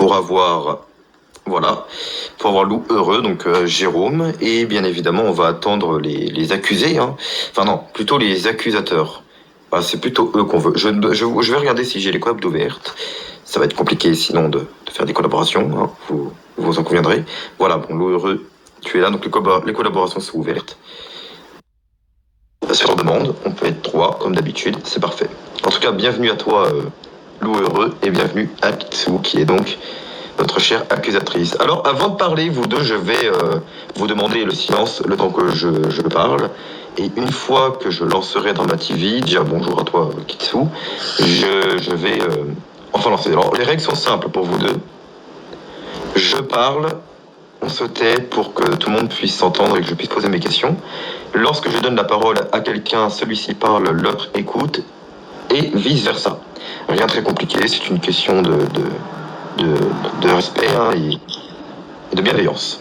pour avoir Lou heureux, donc Jérôme, et bien évidemment on va attendre les accusés, hein. Enfin non, plutôt les accusateurs. Bah, c'est plutôt eux qu'on veut. Je vais regarder si j'ai les collabs ouvertes. Ça va être compliqué sinon de faire des collaborations, hein. Vous en conviendrez. Voilà, bon, Lou heureux, tu es là, donc les collaborations sont ouvertes. Sur demande, on peut être 3 comme d'habitude, c'est parfait. En tout cas, bienvenue à toi, Lou heureux, et bienvenue à Kitsu, qui est donc notre chère accusatrice. Alors, avant de parler, vous deux, je vais vous demander le silence le temps que je parle. Et une fois que je lancerai dans ma TV, déjà bonjour à toi, Kitsu, je vais enfin lancer. Alors, les règles sont simples pour vous deux. Je parle, on se tait pour que tout le monde puisse s'entendre et que je puisse poser mes questions. Lorsque je donne la parole à quelqu'un, celui-ci parle, l'autre écoute, et vice-versa. Rien de très compliqué, c'est une question de respect, hein, et de bienveillance.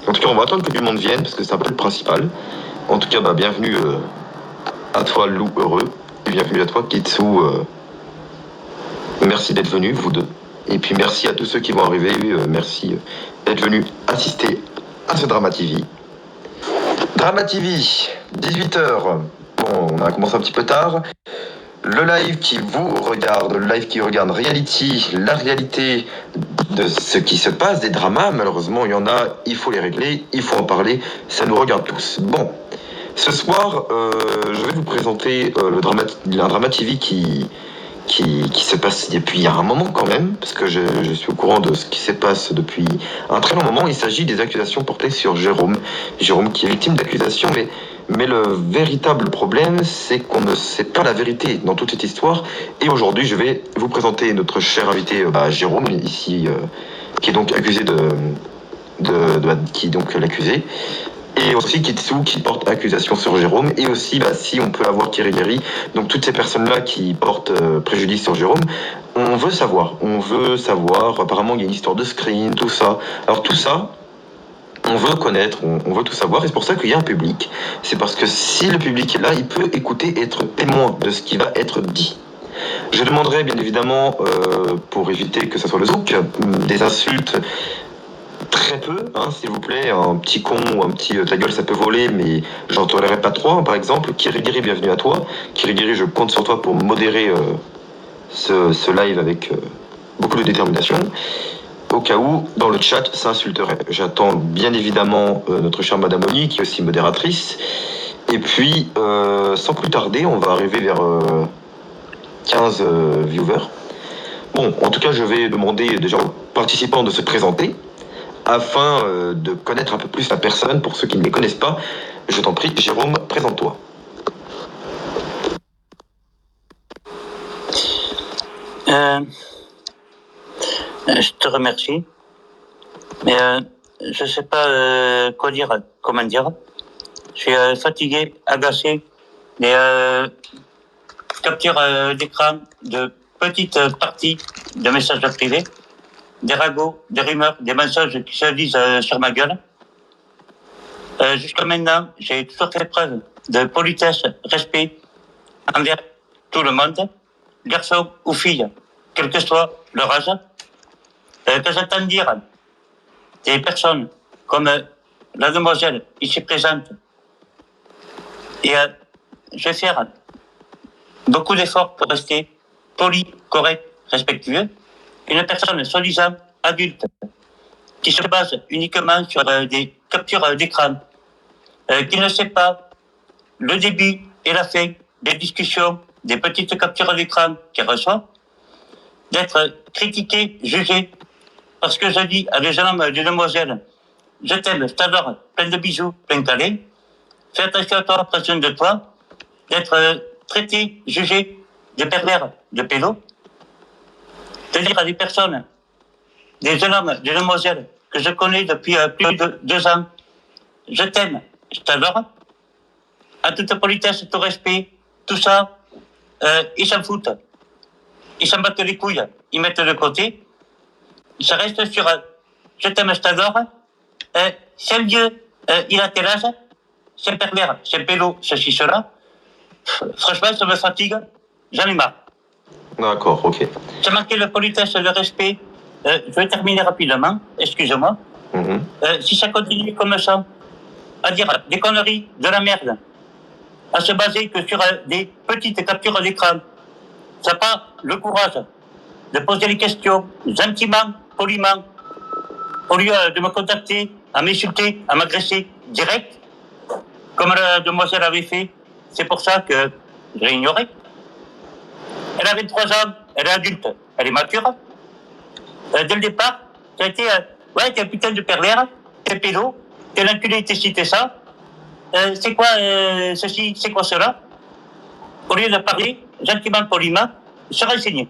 En tout cas, on va attendre que du monde vienne, parce que c'est un peu le principal. En tout cas, bah, bienvenue à toi, Lou heureux, et bienvenue à toi, Kitsu. Merci d'être venus, vous deux. Et puis merci à tous ceux qui vont arriver, merci d'être venus assister à ce Drama TV. Drama TV, 18h. Bon, on a commencé un petit peu tard. Le live qui vous regarde, le live qui regarde Reality, la réalité de ce qui se passe, des dramas, malheureusement, il y en a, il faut les régler, il faut en parler, ça nous regarde tous. Bon, ce soir, je vais vous présenter un Drama TV qui se passe depuis il y a un moment quand même, parce que je suis au courant de ce qui se passe depuis un très long moment. Il s'agit des accusations portées sur Jérôme. Jérôme qui est victime d'accusations, mais le véritable problème, c'est qu'on ne sait pas la vérité dans toute cette histoire. Et aujourd'hui, je vais vous présenter notre cher invité, Jérôme, ici, qui est donc accusé qui est donc l'accusé. Et aussi Kitsu qui porte accusation sur Jérôme. Et aussi, si on peut avoir Kirigiri, donc toutes ces personnes-là qui portent préjudice sur Jérôme, on veut savoir. Apparemment, il y a une histoire de screen, tout ça. Alors tout ça, on veut connaître, on veut tout savoir, et c'est pour ça qu'il y a un public. C'est parce que si le public est là, il peut écouter et être témoin de ce qui va être dit. Je demanderai bien évidemment, pour éviter que ce soit le zouk, des insultes très peu, hein, s'il vous plaît. Un petit con ou un petit ta gueule ça peut voler, mais j'en tolérerai pas trop, hein, par exemple. Kirigiri, bienvenue à toi. Kirigiri, je compte sur toi pour modérer ce live avec beaucoup de détermination. Au cas où, dans le chat, ça insulterait. J'attends bien évidemment notre chère Madame Oni, qui est aussi modératrice. Et puis, sans plus tarder, on va arriver vers 15 viewers. Bon, en tout cas, je vais demander déjà aux participants de se présenter afin de connaître un peu plus la personne. Pour ceux qui ne les connaissent pas, je t'en prie, Jérôme, présente-toi. Je te remercie, mais je ne sais pas quoi dire, comment dire. Je suis fatigué, agacé des captures d'écran de petites parties de messages privés, des ragots, des rumeurs, des mensonges qui se disent sur ma gueule. Jusqu'à maintenant, j'ai toujours fait preuve de politesse, respect envers tout le monde, garçons ou filles, quel que soit leur âge. Que j'entends dire des personnes comme la demoiselle ici présente, et je vais faire beaucoup d'efforts pour rester poli, correct, respectueux. Une personne soi-disant adulte qui se base uniquement sur des captures d'écran, qui ne sait pas le début et la fin des discussions, des petites captures d'écran qu'elle reçoit, d'être critiqué, jugé, parce que je dis à des jeunes hommes, des demoiselles, je t'aime, je t'adore, plein de bisous, plein de câlins, fais attention à toi, prends soin de toi, d'être traité, jugé, de pervers, de pédo, de dire à des personnes, des jeunes hommes, des demoiselles que je connais depuis plus de 2 ans, je t'aime, je t'adore, à toute politesse, tout respect, tout ça, ils s'en foutent. Ils s'en battent les couilles, ils mettent de côté. Ça reste sur je t'aime, je t'adore. C'est un vieux, il a tel âge, c'est un pervers, c'est un pédo, ceci, cela. Franchement, ça me fatigue, j'en ai marre. D'accord, ok. Ça manquait de politesse, de respect Je vais terminer rapidement, excusez-moi. Si ça continue comme ça, à dire des conneries, de la merde, à se baser que sur des petites captures d'écran, ça n'a pas le courage de poser les questions gentiment, poliment, au lieu de me contacter, à m'insulter, à m'agresser direct, comme la demoiselle avait fait. C'est pour ça que j'ai ignoré. Elle a 23 ans, elle est adulte, elle est mature. Dès le départ, ça a été ouais, t'es un putain de pervers, t'es pédo, t'es l'enculé, t'es ci, t'es ça. C'est quoi ceci, c'est quoi cela? Au lieu de parler gentiment, poliment, se renseigner.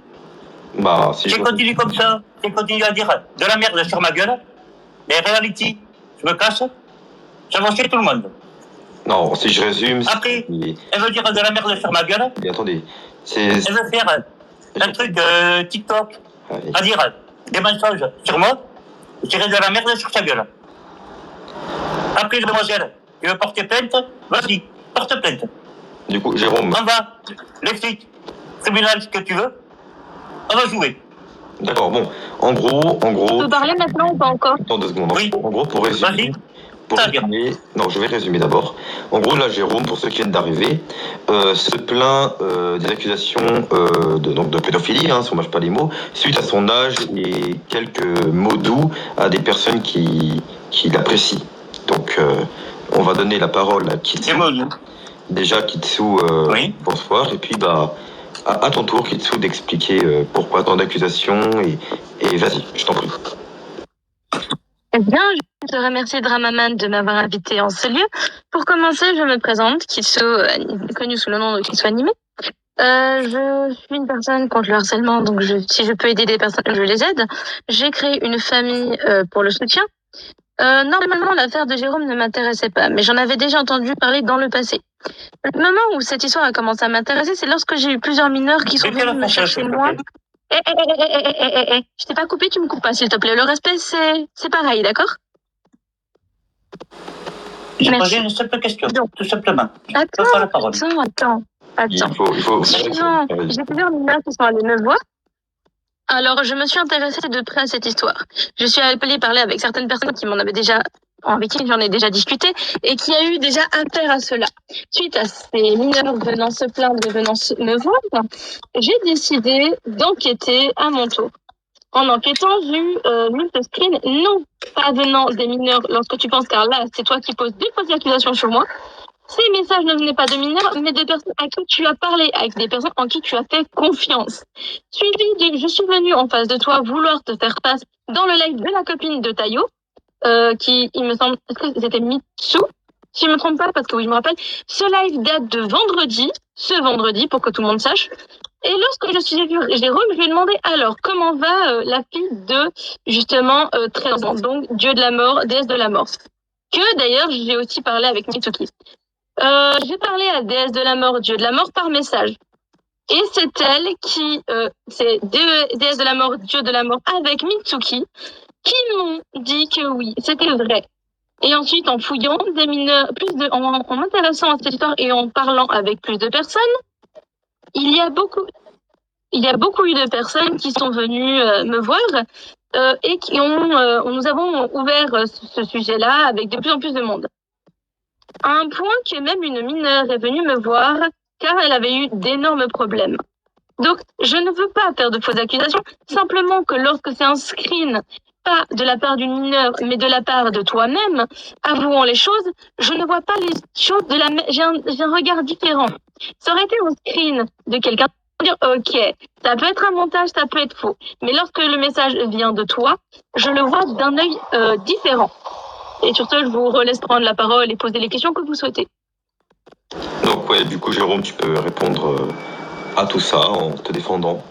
Bah, si J'ai continué comme ça, j'ai continué à dire de la merde sur ma gueule. Mais reality, je me casse, ça va chez tout le monde. Non, si je résume... Après, elle veut dire de la merde sur ma gueule. Mais attendez, elle veut faire un truc TikTok, à dire des mensonges sur moi, je dirais de la merde sur sa gueule. Après, demoiselle, tu veux porter plainte? Vas-y, porte plainte. Du coup, Jérôme... On va, les flics, tribunal, ce que tu veux, on va jouer. D'accord, bon, en gros... Tu peux parler maintenant ou pas encore? Attends 2 secondes. Oui. En gros, pour résumer... Non, je vais résumer d'abord. En gros, là, Jérôme, pour ceux qui viennent d'arriver, se plaint des accusations de pédophilie, si on ne mâche pas les mots, suite à son âge et quelques mots doux à des personnes qui l'apprécient. Donc, on va donner la parole à Kitsu. Déjà, Kitsu, oui. bonsoir. Et puis, bah, à ton tour, Kitsu, d'expliquer pourquoi tant d'accusations. Et vas-y, je t'en prie. Eh bien, je te remercie Dramaman de m'avoir invité en ce lieu. Pour commencer, je me présente, Kitsu, connue sous le nom de Kitsu Animé. Je suis une personne contre le harcèlement, donc si je peux aider des personnes, je les aide. J'ai créé une famille pour le soutien. Normalement, l'affaire de Jérôme ne m'intéressait pas, mais j'en avais déjà entendu parler dans le passé. Le moment où cette histoire a commencé à m'intéresser, c'est lorsque j'ai eu plusieurs mineurs qui sont venus me chercher moi. Je t'ai pas coupé, tu me coupes pas, s'il te plaît. Le respect, c'est pareil, d'accord? J'ai posé une simple question, tout simplement. Attends. Il faut... J'ai plusieurs mineurs qui sont allés me voir. Alors, je me suis intéressée de près à cette histoire. Je suis allée parler avec certaines personnes qui m'en avaient déjà, avec qui j'en ai déjà discuté, et qui a eu déjà affaire à cela. Suite à ces mineurs venant se plaindre, venant me voir, j'ai décidé d'enquêter à mon tour. En enquêtant, j'ai eu multiples screens, non pas venant des mineurs lorsque tu penses, car là, c'est toi qui poses des fausses accusations sur moi. Ces messages ne venaient pas de mineurs, mais de personnes à qui tu as parlé, avec des personnes en qui tu as fait confiance. Suivi de je suis venue en face de toi vouloir te faire face dans le live de la copine de Tayo, qui, il me semble, est-ce que c'était Mitsu? Si je me trompe pas, parce que oui, je me rappelle. Ce live date de ce vendredi, pour que tout le monde sache. Et lorsque je suis venue, Jérôme, je lui ai demandé alors comment va la fille de justement 13 ans, donc dieu de la mort, déesse de la mort. Que d'ailleurs j'ai aussi parlé avec Mitsuki. J'ai parlé à déesse de la mort, dieu de la mort par message. Et c'est elle qui, c'est déesse de la mort, dieu de la mort avec Mitsuki, qui m'ont dit que oui, c'était vrai. Et ensuite, en fouillant des mineurs, en m'intéressant à cette histoire et en parlant avec plus de personnes, il y a beaucoup eu de personnes qui sont venues me voir et qui nous avons ouvert ce sujet-là avec de plus en plus de monde. À un point que même une mineure est venue me voir car elle avait eu d'énormes problèmes. Donc, je ne veux pas faire de fausses accusations, simplement que lorsque c'est un screen, pas de la part d'une mineure, mais de la part de toi-même, avouant les choses, je ne vois pas les choses j'ai un regard différent. Ça aurait été un screen de quelqu'un dire ok, ça peut être un montage, ça peut être faux, mais lorsque le message vient de toi, je le vois d'un œil différent. Et sur ce, je vous laisse prendre la parole et poser les questions que vous souhaitez. Donc ouais, du coup Jérôme, tu peux répondre à tout ça en te défendant.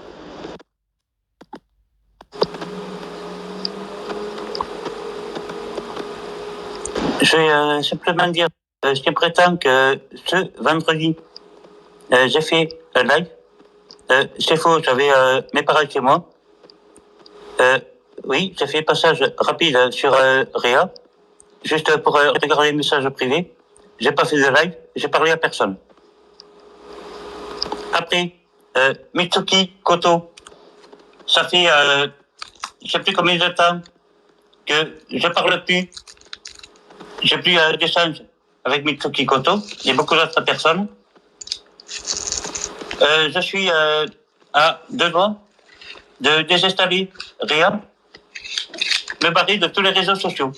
Je vais simplement dire, je prétends que ce vendredi, j'ai fait un live. C'est faux, j'avais mes parents chez moi. Oui, j'ai fait passage rapide sur Réa, juste pour regarder les messages privés. J'ai pas fait de live, j'ai parlé à personne. Après, Mitsuki, Koto, ça fait je sais plus combien de temps que je parle plus, j'ai plus d'échange avec Mitsuki Koto et beaucoup d'autres personnes. Je suis à 2 doigts de désinstaller Ria, me barrer de tous les réseaux sociaux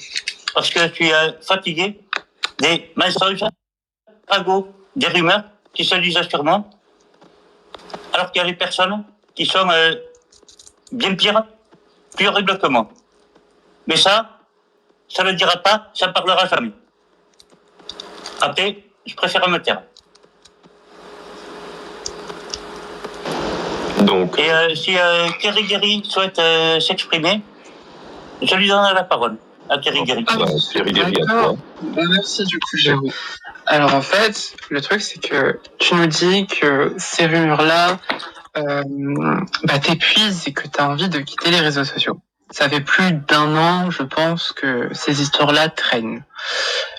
parce que je suis fatigué des mensonges, ragots, des rumeurs qui se disent sur moi, alors qu'il y a des personnes qui sont bien pires, plus horribles que moi. Mais ça ne le dira pas, ça ne parlera jamais. Après, je préfère me taire. Donc, Et si Kerry Gary souhaite s'exprimer, je lui donne la parole à Kerry Gary. c'est Riguéry à toi. D'accord. Merci du coup, Jérôme. Alors en fait, le truc c'est que tu nous dis que ces rumeurs-là t'épuisent et que tu as envie de quitter les réseaux sociaux. Ça fait plus d'1 an, je pense, que ces histoires-là traînent.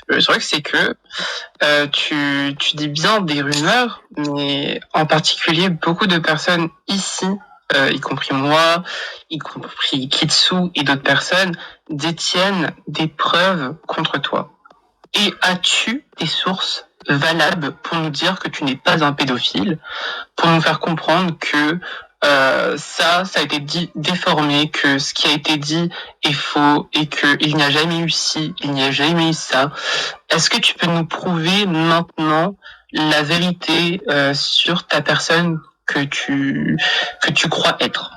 Le truc c'est que tu dis bien des rumeurs, mais en particulier beaucoup de personnes ici, y compris moi, y compris Kitsu et d'autres personnes, détiennent des preuves contre toi. Et as-tu des sources valables pour nous dire que tu n'es pas un pédophile, pour nous faire comprendre que ça a été dit déformé, que ce qui a été dit est faux et qu'il n'y a jamais eu ci, il n'y a jamais eu ça. Est-ce que tu peux nous prouver maintenant la vérité sur ta personne que tu crois être?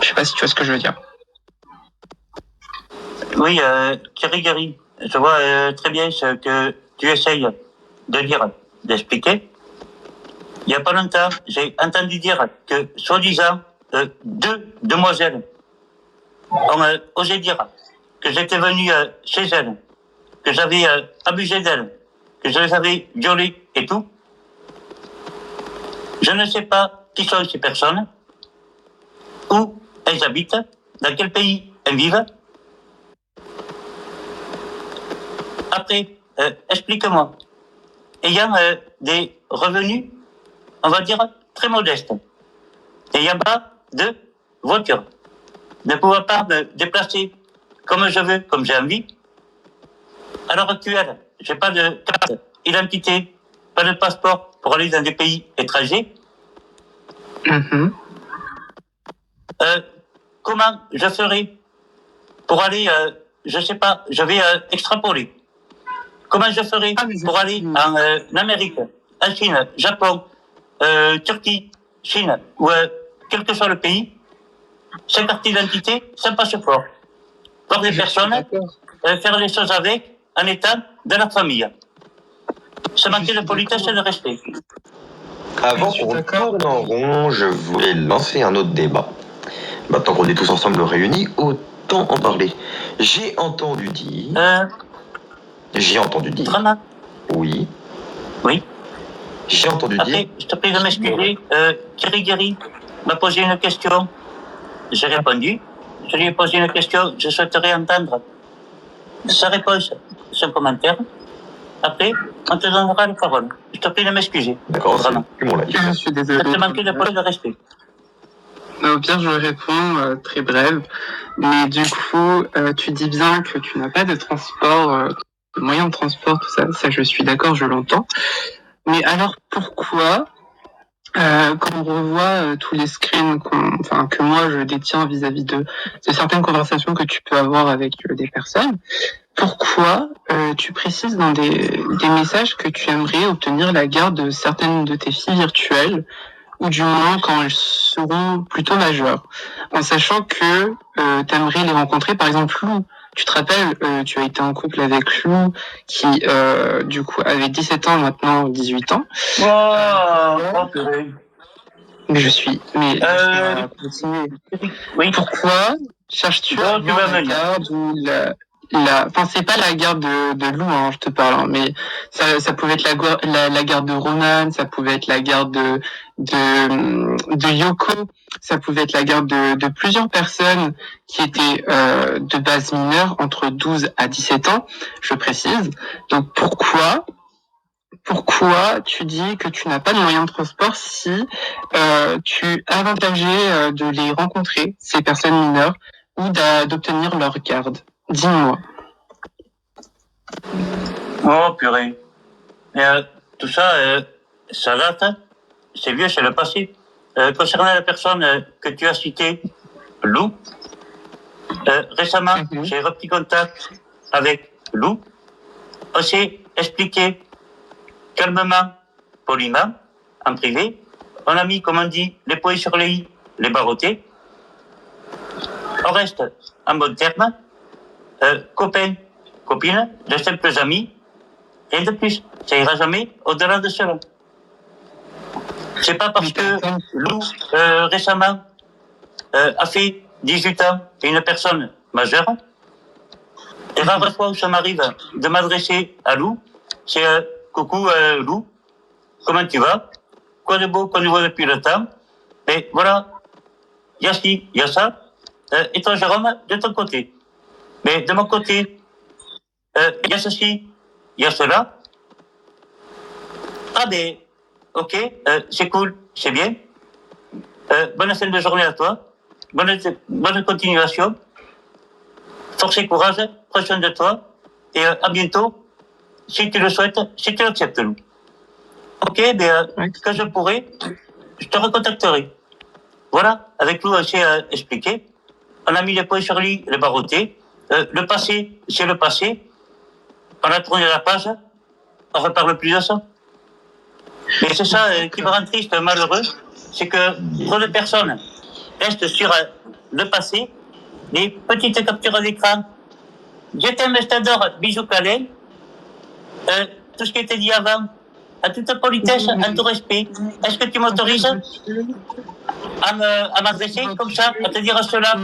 Je sais pas si tu vois ce que je veux dire. Oui, Kerry Gary, je vois très bien ce que tu essayes de dire, d'expliquer. Il n'y a pas longtemps, j'ai entendu dire que, soi-disant, 2 demoiselles ont osé dire que j'étais venu chez elles, que j'avais abusé d'elles, que je les avais violées et tout. Je ne sais pas qui sont ces personnes, où elles habitent, dans quel pays elles vivent. Après, explique-moi. Ayant des revenus, on va dire, très modestes, n'ayant pas de voiture, ne pouvant pas me déplacer comme je veux, comme j'ai envie, à l'heure actuelle, j'ai pas de carte d'identité, pas de passeport pour aller dans des pays étrangers. Comment je ferai pour aller, je sais pas, je vais extrapoler. Comment je ferai pour aller en Amérique, en Chine, Japon, Turquie, Chine, ou quel que soit le pays, sans carte d'identité, sans passeport. Voir des personnes, faire les choses avec, en étant de la famille. Se manquer de politesse et de respect. Avant qu'on tourne en rond, je voulais lancer un autre débat. Maintenant qu'on est tous ensemble réunis, autant en parler. J'ai entendu dire... Drama. Oui. Oui. J'ai entendu dire... Après, je te prie de m'excuser. Kerry Gary m'a posé une question. J'ai répondu. Je lui ai posé une question. Je souhaiterais entendre sa réponse, son commentaire. Après, on te donnera la parole. Je te prie de m'excuser. D'accord, c'est plus mon live. Je suis désolé. Je te manque de respect. Au pire, je réponds très brève. Mais du coup, tu dis bien que tu n'as pas de transport, de moyen de transport, tout ça. Ça, je suis d'accord, je l'entends. Mais alors, pourquoi, quand on revoit tous les screens que moi je détiens vis-à-vis de certaines conversations que tu peux avoir avec des personnes, pourquoi tu précises dans des messages que tu aimerais obtenir la garde de certaines de tes filles virtuelles, ou du moins quand elles seront plutôt majeures, en sachant que tu aimerais les rencontrer, par exemple Lou. Tu te rappelles, tu as été en couple avec Lou, qui du coup avait 17 ans, maintenant 18 ans. Mais je suis continuer. Oui. Pourquoi cherches-tu à avoir la garde ou enfin, c'est pas la garde de Lou, hein, je te parle, hein, mais ça pouvait être la garde de Ronan, ça pouvait être la garde de Yoko, ça pouvait être la garde de plusieurs personnes qui étaient de base mineure, entre 12 à 17 ans, je précise. Donc pourquoi pourquoi tu dis que tu n'as pas de moyen de transport si tu avantageais de les rencontrer, ces personnes mineures, ou d'obtenir leur garde? Dis-moi. Oh, purée. Mais, tout ça, ça date, hein. C'est vieux, c'est le passé. Concernant la personne que tu as citée, Lou, récemment, j'ai repris contact avec Lou. On s'est expliqué calmement, poliment, en privé. On a mis, comme on dit, les points sur les i, les barreaux-tés. On reste en bon terme, copains, copines, de simples amis, rien de plus. Ça ira jamais au-delà de cela. C'est pas parce que Lou, récemment, a fait 18 ans et une personne majeure. Les rares fois où ça m'arrive de m'adresser à Lou, c'est coucou Lou, comment tu vas? Quoi de beau qu'on nous voit depuis le temps? Et voilà, il y a ci, il y a ça. Et toi, Jérôme, de ton côté. Mais de mon côté, il y a ceci, il y a cela. Ah ben, ok, c'est cool, c'est bien. Bonne fin de journée à toi. Bonne continuation. Force et courage, prends soin de toi. Et à bientôt, si tu le souhaites, si tu l'acceptes, Lou. Ok, ben, quand je pourrai, je te recontacterai. Voilà, avec Lou, on s'est expliqué. On a mis les points sur les barreaux-tés. Le passé, c'est le passé. On a tourné la page. On reparle plus de ça. Mais c'est ça qui me rend triste, malheureux. C'est que trop de personnes restent sur le passé. Les petites captures d'écran. Je t'aime, je t'adore, bisous câlin. Tout ce qui était dit avant, à toute politesse, en tout respect. Est-ce que tu m'autorises à m'adresser comme ça, à te dire cela?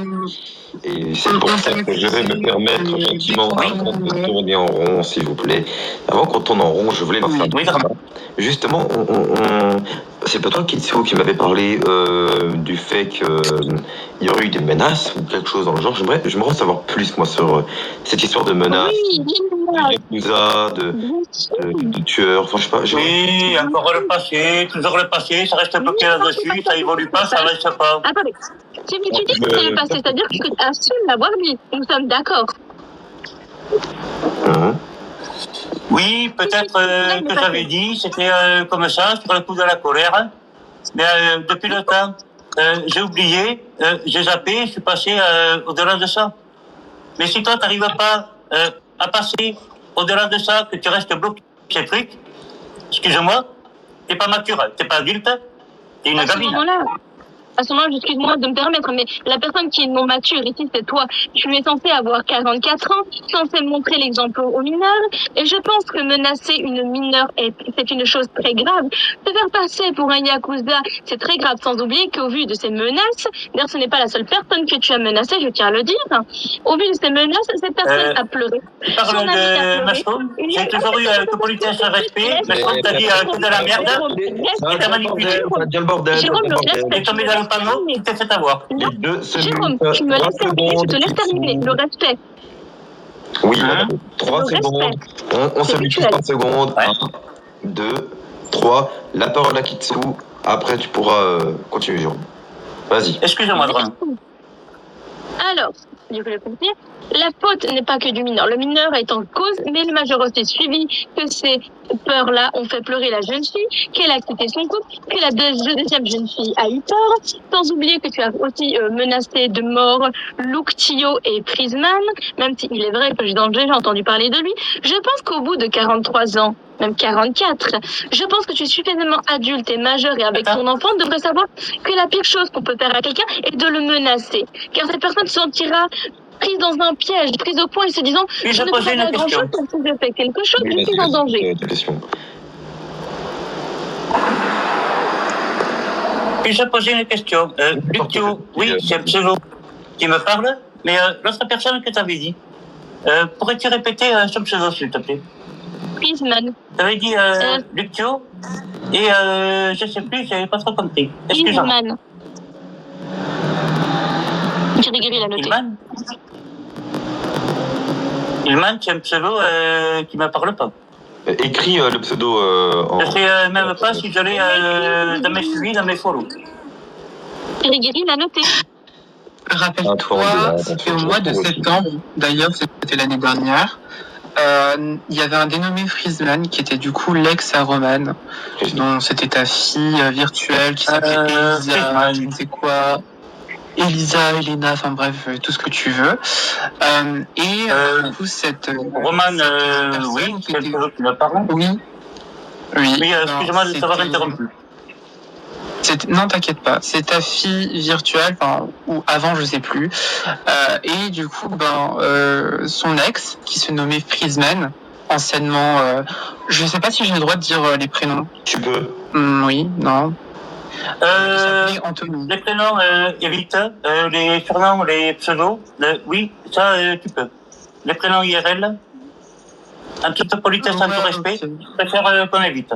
Et c'est pour ça que je vais me permettre gentiment avant de tourner en rond, s'il vous plaît. Avant qu'on tourne en rond, je voulais leur faire Oui, vraiment. Justement, c'est pas toi, Kitsu, qui m'avait parlé du fait qu'il y aurait eu des menaces ou quelque chose dans le genre. J'aimerais en savoir plus, moi, sur cette histoire de menaces, Oui, de yakuza, de tueurs. Enfin, je sais pas. Oui, encore le passé, toujours le passé, ça reste bloqué là-dessus, ça évolue pas, ça reste pas. Attendez, tu dis que c'est le passé, c'est-à-dire que tu assumes l'avoir dit. Nous sommes d'accord. Oui, peut-être que j'avais dit, c'était comme ça, sur le coup de la colère. Mais depuis le temps, j'ai oublié, j'ai zappé, je suis passé au-delà de ça. Mais si toi, tu n'arrives pas à passer au-delà de ça, que tu restes bloqué sur ces trucs, excuse-moi, t'es pas mature, t'es pas adulte, t'es une gamine. À ce moment-là, excuse-moi de me permettre, mais la personne qui est non mature ici, c'est toi. Tu es censé avoir 44 ans, censé montrer l'exemple aux mineurs, et je pense que menacer une mineure, c'est une chose très grave. Se faire passer pour un yakuza, c'est très grave, sans oublier qu'au vu de ces menaces, d'ailleurs, ce n'est pas la seule personne que tu as menacée, je tiens à le dire. Au vu de ces menaces, cette personne a pleuré. Tu parles de Mashroom, j'ai toujours eu que politesse et respect. Mashroom t'a dit que de la merde, et t'as manipulé. Jérôme, le respect. T'es tombé dans le panneau, tu t'es fait avoir. Jérôme, tu me laisses terminer, je te laisse terminer. Le respect. Oui, 3 secondes. On se met 30 secondes. 1, 2, 3. La parole à Kitsu. Après, tu pourras continuer, Jérôme. Vas-y. Excusez-moi, Dron. Alors, je voulais compter. La faute n'est pas que du mineur. Le mineur est en cause, mais le majeur aussi suivi que ces peurs-là ont fait pleurer la jeune fille, qu'elle a quitté son couple, que la deuxième jeune fille a eu peur, sans oublier que tu as aussi menacé de mort Luke Tio et Prisman, même s'il est vrai que j'ai déjà entendu parler de lui. Je pense qu'au bout de 43 ans, même 44, je pense que tu es suffisamment adulte et majeur et avec ton enfant devrais savoir que la pire chose qu'on peut faire à quelqu'un est de le menacer. Car cette personne se sentira prise dans un piège, prise au point et se disant je ne peux pas faire grand-chose, donc si je fais quelque chose, je suis en danger. Puis-je poser une question? Luctio, oui, c'est un pseudo qui me parle, mais l'autre personne que tu avais dit, pourrais-tu répéter ce pseudo, s'il te plaît? Prisman. Tu avais dit Luctio, et je sais plus, j'avais pas trop compris. Excuse-moi. Prisman. Kirigiri l'a noté. Ilman, c'est un pseudo qui me parle pas. Écris le pseudo en... Je sais même pas si je l'ai dans mes suivis, dans mes follow. Riguéry l'a noté. Rappelle-toi, c'était au mois de septembre, d'ailleurs c'était l'année dernière, il y avait un dénommé Friesman qui était du coup l'ex à Roman, dont c'était ta fille virtuelle qui s'appelait Elisa, je ne sais quoi, Elisa, Elena, enfin bref, tout ce que tu veux. Du coup cette... Roman, oui, c'est quelque chose qui me parle. Oui. Oui, excuse-moi de t'avoir interrompu. Non, t'inquiète pas. C'est ta fille virtuelle, ou avant, je sais plus. Et du coup, son ex, qui se nommait Friesman, anciennement, je sais pas si j'ai le droit de dire les prénoms. Tu peux. Oui, non. Les prénoms, évite. Les surnoms, les pseudos, oui, ça, tu peux. Les prénoms IRL, un petit peu politesse, un peu respect, je préfère qu'on évite.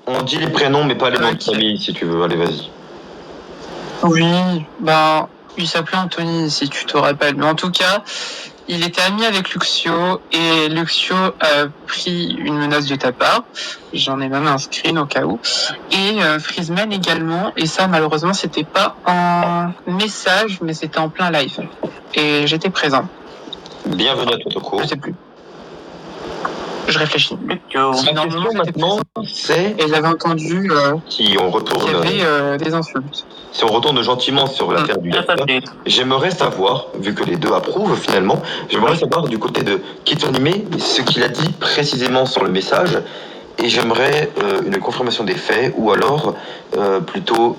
On dit les prénoms, mais pas les noms de famille, si tu veux. Allez, vas-y. Oui, il s'appelait Anthony, si tu te rappelles. Mais en tout cas, il était ami avec Luxio, et Luxio a pris une menace de ta part. J'en ai même un screen au cas où. Et Friesman également. Et ça, malheureusement, c'était pas en message, mais c'était en plein live. Et j'étais présent. Bienvenue à Totoko. Je sais plus. Je réfléchis. La question maintenant, c'est... Et j'avais entendu si on retourne, qu'il y avait des insultes. Si on retourne gentiment sur l'affaire du lapin, j'aimerais savoir, vu que les deux approuvent finalement, j'aimerais savoir du côté de Kitonime ce qu'il a dit précisément sur le message, et j'aimerais une confirmation des faits, ou alors plutôt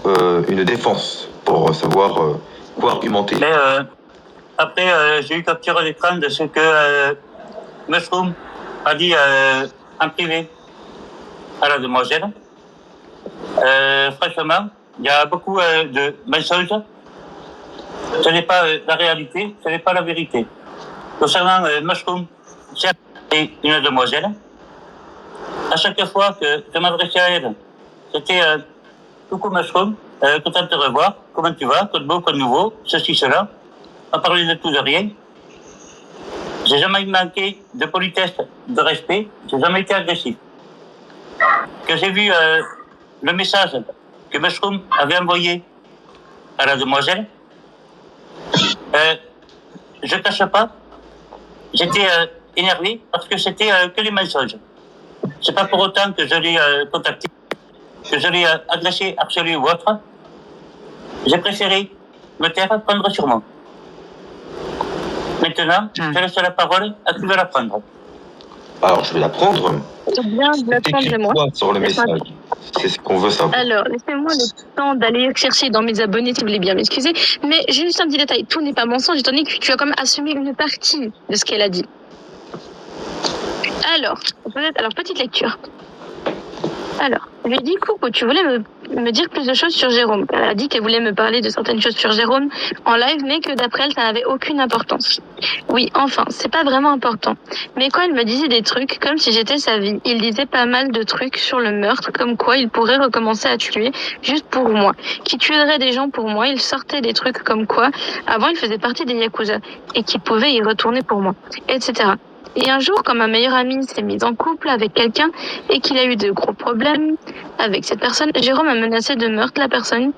une défense, pour savoir quoi argumenter. Mais après, j'ai eu capture d'écran de ce que Mushroom a dit en privé à la demoiselle. Franchement, il y a beaucoup de mensonges. Ce n'est pas la réalité, ce n'est pas la vérité. Concernant Mushroom, c'est une demoiselle. À chaque fois que je m'adressais à elle, c'était coucou Mushroom, content de te revoir, comment tu vas, quoi de beau, quoi de nouveau, ceci, cela. On parlait de tout, de rien. J'ai jamais manqué de politesse, de respect, j'ai jamais été agressif. Quand j'ai vu le message que Mushroom avait envoyé à la demoiselle, je ne cache pas, j'étais énervé parce que c'était que les mensonges. C'est pas pour autant que je l'ai contacté, que je l'ai agressé, harcelé ou autre. J'ai préféré me taire, prendre sur moi. Maintenant, je laisse la parole à qui veut la prendre. Alors, je vais la prendre. C'est bien de la prendre de moi. Quoi sur le message? C'est ce qu'on veut savoir. Alors, laissez-moi le temps d'aller chercher dans mes abonnés, si vous voulez bien m'excuser. Mais j'ai juste un petit détail. Tout n'est pas mensonge, étant donné que tu as quand même assumé une partie de ce qu'elle a dit. Alors, petite lecture. Alors, je lui ai dit, coucou, tu voulais me dire plus de choses sur Jérôme. Elle a dit qu'elle voulait me parler de certaines choses sur Jérôme en live, mais que d'après elle, ça n'avait aucune importance. Oui, enfin, c'est pas vraiment important. Mais quand elle me disait des trucs, comme si j'étais sa vie, il disait pas mal de trucs sur le meurtre, comme quoi il pourrait recommencer à tuer juste pour moi, qui tuerait des gens pour moi. Il sortait des trucs comme quoi, avant, il faisait partie des Yakuza, et qu'il pouvait y retourner pour moi, etc. Et un jour, quand ma meilleure amie s'est mise en couple avec quelqu'un et qu'il a eu de gros problèmes avec cette personne, Jérôme a menacé de meurtre la personne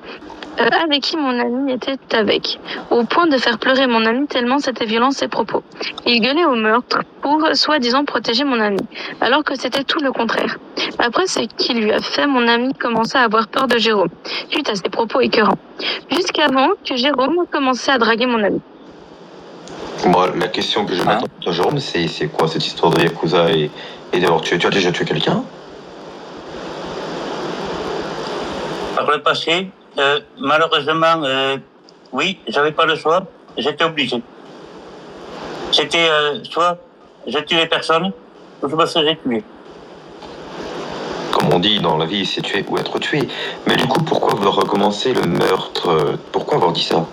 avec qui mon ami était avec, au point de faire pleurer mon ami tellement c'était violent ses propos. Il gueulait au meurtre pour soi-disant protéger mon ami, alors que c'était tout le contraire. Après ce qu'il lui a fait, mon ami commençait à avoir peur de Jérôme, suite à ses propos écœurants, jusqu'avant que Jérôme commençait à draguer mon ami. Moi, la question que je m'attends à Jérôme, c'est quoi cette histoire de Yakuza et d'avoir tué? Tu as déjà tué quelqu'un? Par le passé, malheureusement, oui, j'avais pas le choix, j'étais obligé. C'était soit je tuais personne, ou je me faisais tuer. Comme on dit dans la vie, c'est tuer ou être tué. Mais du coup, pourquoi avoir recommencé le meurtre? Pourquoi avoir dit ça?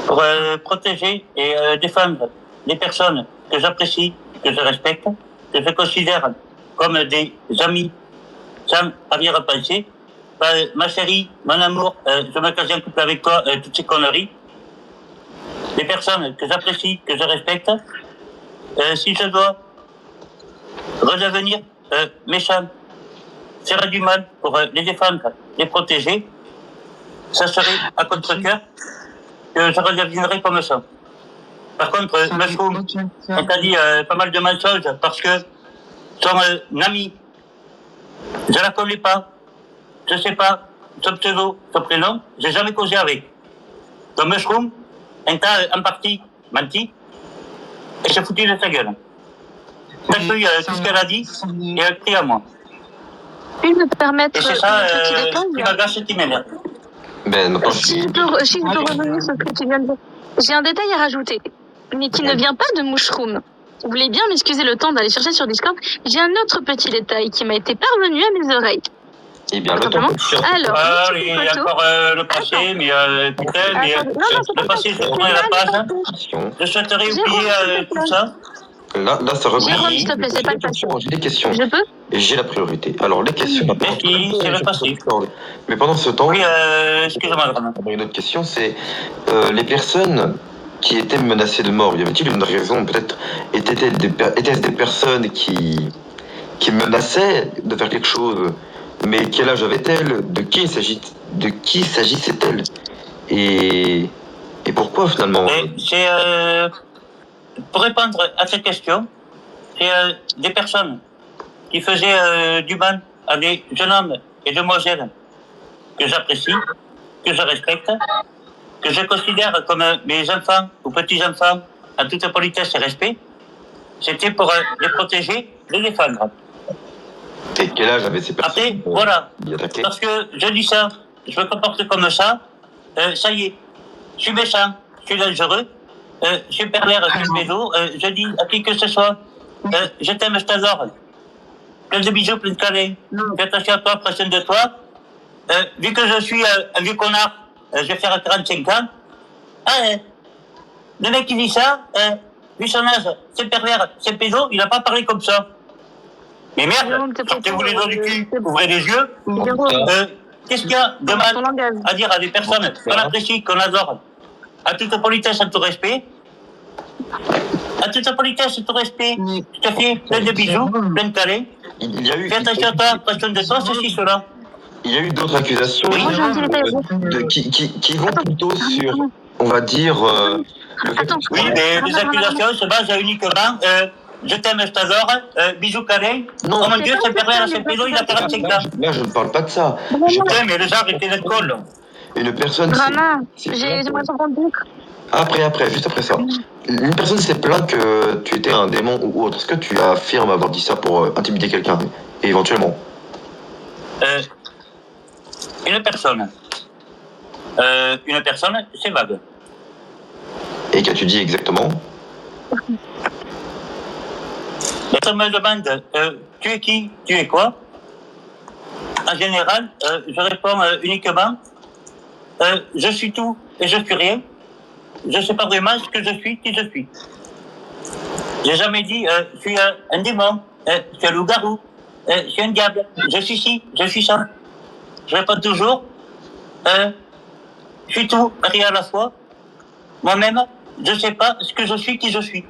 Pour protéger et défendre les personnes que j'apprécie, que je respecte, que je considère comme des amis sans arrière-pensée. Ma chérie, mon amour, je me case en couple avec toi, toutes ces conneries. Les personnes que j'apprécie, que je respecte, si je dois redevenir méchant, faire du mal pour les défendre, les protéger, ça serait à contre-cœur que je redeviendrai comme ça. Par contre, Mushroom, on t'a dit pas mal de mensonges parce que son ami, je la connais pas, je sais pas son pseudo, son prénom, j'ai jamais causé avec. Donc Mushroom, on t'a en partie menti et s'est foutu de sa gueule. T'as cru tout ce qu'elle a dit et elle crie à moi. Puis me permettre Et c'est ça un petit détail. qui m'agace et qui m'énerve. Ben, maintenant, Si je peux revenir sur ce que tu viens de dire. J'ai un détail à rajouter, mais qui ne vient pas de Mushroom. Vous voulez bien m'excuser le temps d'aller chercher sur Discord. J'ai un autre petit détail qui m'a été parvenu à mes oreilles. eh bien, le temps Simplement. est Alors, Il y a encore le passé, mais putain, mais le passé, je tourne la page. Je souhaiterais oublier tout ça. Là, ça regroupe. Jérôme, s'il te plaît, c'est pas le passé. J'ai des questions. Je peux? Et j'ai la priorité. Alors, les questions. Merci, c'est le passé. Mais pendant ce temps, Oui, excusez-moi, vraiment. une autre question, c'est les personnes qui étaient menacées de mort, y avait-il une raison? Peut-être étaient-ce des personnes qui menaçaient de faire quelque chose? Mais quel âge avait-elle? De qui s'agissait-elle? Et pourquoi finalement? C'est pour répondre à cette question, c'est des personnes qui faisaient du mal à des jeunes hommes et demoiselles que j'apprécie, que je respecte, que je considère comme mes enfants ou petits-enfants en toute politesse et respect. C'était pour les protéger, les défendre. Et quel âge avaient ces personnes? Après, voilà, y attaquer? parce que je dis ça, je me comporte comme ça, ça y est, je suis méchant, je suis dangereux, je suis pervers, je suis pédo, je dis à qui que ce soit, je t'aime, je t'adore, plein de bisous, plein de câlins, fais attention à toi, prends soin de toi, vu que je suis un vieux connard, je vais faire 45 ans, le mec qui dit ça, vu son âge, c'est pervers, c'est pédo, il n'a pas parlé comme ça. Mais merde, sortez-vous les doigts du cul, ouvrez les yeux. Qu'est-ce qu'il y a de mal à dire à des personnes qu'on apprécie, qu'on adore, à toute politesse, à tout respect, à toute politesse, à tout respect, je te fais plein de bisous, plein de câlins. Fais attention à toi, prends soin de toi, ceci, cela. Il y a eu d'autres accusations Oui. qui vont plutôt sur, on va dire, le fait que- Oui, mais les accusations se basent uniquement je t'aime, je t'adore, bisous câlins. Non. Oh mon Dieu, c'est pervers, c'est pédo, il a 45 ans. Là, je ne parle pas de ça. Ouais, mais les gens arrêtez d'être cons. Une personne. Drama, s'est j'aimerais savoir d'autres. Après, juste après ça. Une personne s'est plainte que tu étais un démon ou autre. Est-ce que tu affirmes avoir dit ça pour intimider quelqu'un, éventuellement? Une personne, c'est vague. Et qu'as-tu dit exactement? Quand on me demande tu es qui, tu es quoi, en général, je réponds uniquement je suis tout et je suis rien. Je ne sais pas vraiment ce que je suis, qui je suis. J'ai jamais dit je suis un démon, je suis un loup-garou, je suis un diable, je suis ci, je suis ça. Je réponds toujours je suis tout, rien à la fois. Moi-même, je ne sais pas ce que je suis, qui je suis.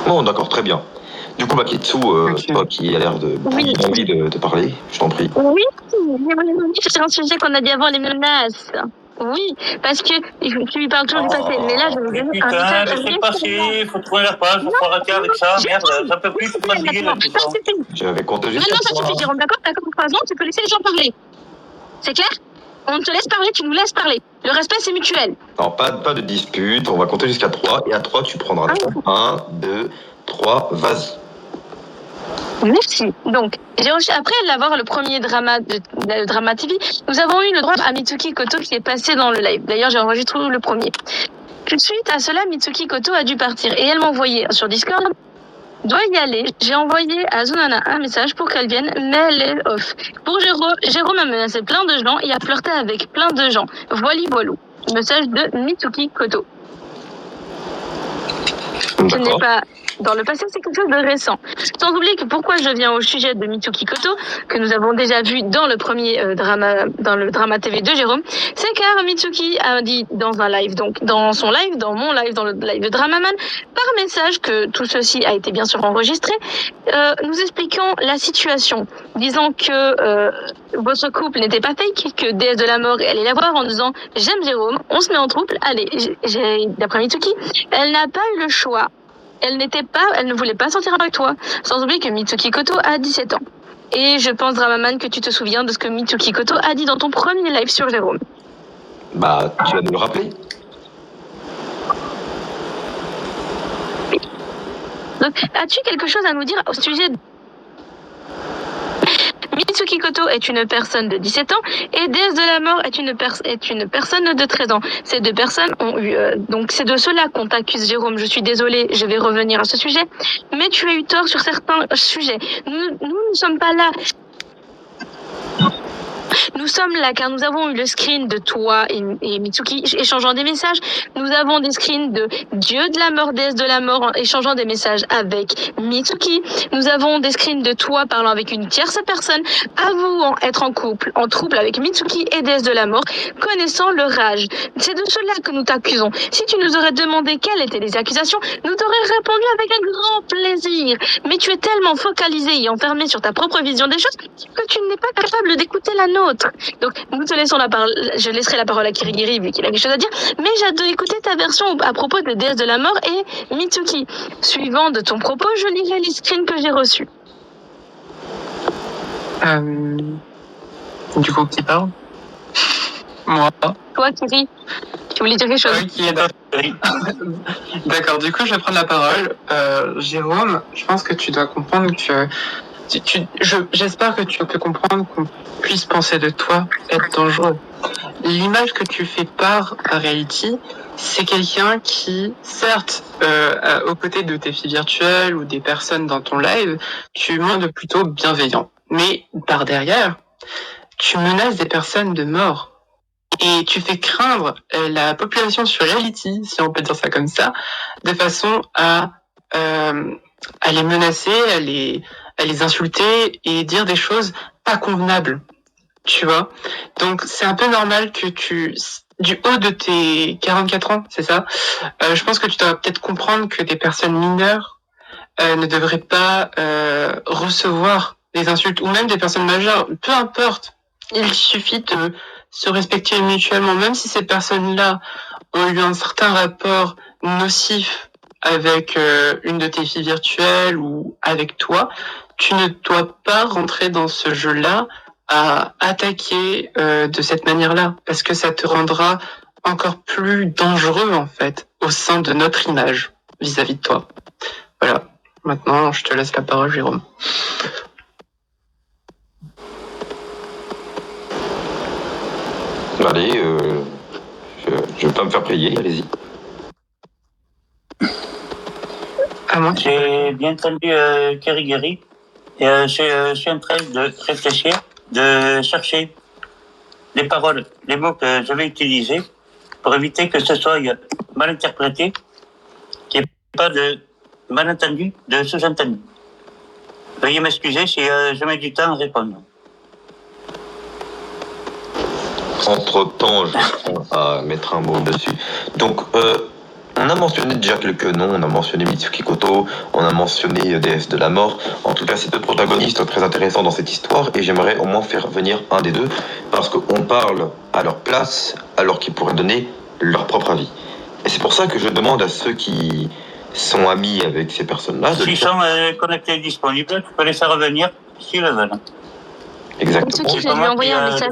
Bon, d'accord, très bien. Du coup, Makitsu, toi qui a l'air de Oui. envie de parler, je t'en prie. Oui, c'est un sujet qu'on a dit avant, les menaces. Oui, parce que tu lui parles toujours du passé, mais là, je vais vous donner un Putain, message. mais c'est passé, faut trouver la page, faut arrêter avec ça, merde, j'en peux plus, je suis fatigué là, tout ça. J'avais compté Non, jusqu'à non, ça trois. suffit, Jérôme, d'accord? D'accord, par exemple, tu peux laisser les gens parler. C'est clair? On te laisse parler, tu nous laisses parler. Le respect, c'est mutuel. Non, pas de dispute, on va compter jusqu'à 3, et à 3, tu prendras la fin. 1, 2, 3, vas-y. Merci. Donc, après l'avoir le premier drama de Drama TV, nous avons eu le droit à Mitsuki Koto qui est passé dans le live. D'ailleurs, j'ai enregistré le premier. Tout de suite à cela, Mitsuki Koto a dû partir et elle m'a envoyé sur Discord. Doit y aller. J'ai envoyé à Zunana un message pour qu'elle vienne, mais elle est off. Pour Jérôme a menacé plein de gens et a flirté avec plein de gens. Voili voilou. Message de Mitsuki Koto. Je n'ai D'accord. pas dans le passé, c'est quelque chose de récent. Sans oublier que pourquoi je viens au sujet de Mitsuki Koto, que nous avons déjà vu dans le premier drama, dans le drama TV de Jérôme, c'est car Mitsuki a dit dans un live, donc dans son live, dans mon live, dans le live de Dramaman, par message, que tout ceci a été bien sûr enregistré, nous expliquant la situation, disant que votre couple n'était pas fake, que déesse de la mort allait la voir en disant j'aime Jérôme, on se met en couple, allez, d'après Mitsuki, elle n'a pas eu le choix. Elle ne voulait pas sortir avec toi. Sans oublier que Mitsuki Koto a 17 ans. Et je pense, Dramaman, que tu te souviens de ce que Mitsuki Koto a dit dans ton premier live sur Jérôme. Bah, tu vas nous le rappeler. Donc, as-tu quelque chose à nous dire au sujet de... Mitsuki Koto est une personne de 17 ans et Déesse de la Mort est une personne de 13 ans. Ces deux personnes ont eu... donc c'est de cela qu'on t'accuse, Jérôme. Je suis désolée, je vais revenir à ce sujet. Mais tu as eu tort sur certains sujets. Nous ne sommes pas là... Nous sommes là car nous avons eu le screen de toi et Mitsuki échangeant des messages. Nous avons des screens de Dieu de la mort, déesse de la mort en échangeant des messages avec Mitsuki. Nous avons des screens de toi parlant avec une tierce personne, avouant être en trouble avec Mitsuki et déesse de la mort, connaissant leur âge. C'est de cela que nous t'accusons. Si tu nous aurais demandé quelles étaient les accusations, nous t'aurions répondu avec un grand plaisir. Mais tu es tellement focalisé et enfermé sur ta propre vision des choses que tu n'es pas capable d'écouter la nôtre. Donc, nous te laissons la parole. Je laisserai la parole à Kirigiri vu qu'il a quelque chose à dire. Mais j'ai écouté ta version à propos de déesse de la mort et Mitsuki. Suivant de ton propos, je lirai les screens que j'ai reçus. Du coup, qui parle? Moi. Toi, Kiri, tu voulais dire quelque chose? Oui. D'accord, du coup, je vais prendre la parole. Jérôme, je pense que tu dois comprendre que... J'espère que tu peux comprendre qu'on puisse penser de toi être dangereux. L'image que tu fais part à Reality, c'est quelqu'un qui, certes, aux côtés de tes filles virtuelles ou des personnes dans ton live, tu montres plutôt bienveillant. Mais par derrière, tu menaces des personnes de mort. Et tu fais craindre la population sur Reality, si on peut dire ça comme ça, de façon à les menacer, à les insulter et dire des choses pas convenables, tu vois. Donc c'est un peu normal que du haut de tes 44 ans, c'est ça, je pense que tu dois peut-être comprendre que des personnes mineures ne devraient pas recevoir des insultes, ou même des personnes majeures, peu importe. Il suffit de se respecter mutuellement, même si ces personnes-là ont eu un certain rapport nocif avec une de tes filles virtuelles ou avec toi, tu ne dois pas rentrer dans ce jeu-là à attaquer de cette manière-là, parce que ça te rendra encore plus dangereux, en fait, au sein de notre image vis-à-vis de toi. Voilà. Maintenant, je te laisse la parole, Jérôme. Allez, je vais pas me faire prier, allez-y. J'ai bien entendu Kirigiri et je suis en train de réfléchir, de chercher les paroles, les mots que je vais utiliser pour éviter que ce soit mal interprété, qu'il n'y ait pas de malentendu, de sous-entendu. Veuillez m'excuser si je mets du temps à répondre. Entre-temps, je prends à mettre un mot dessus. Donc, on a mentionné déjà quelques noms, on a mentionné Mitsuki Koto, on a mentionné déesse de la mort. En tout cas, c'est deux protagonistes très intéressants dans cette histoire et j'aimerais au moins faire venir un des deux parce qu'on parle à leur place alors qu'ils pourraient donner leur propre avis. Et c'est pour ça que je demande à ceux qui sont amis avec ces personnes-là de S'ils sont connectés et disponibles, tu peux les faire revenir s'ils le veulent. Exactement. Mitsuki, je vais lui envoyer un message.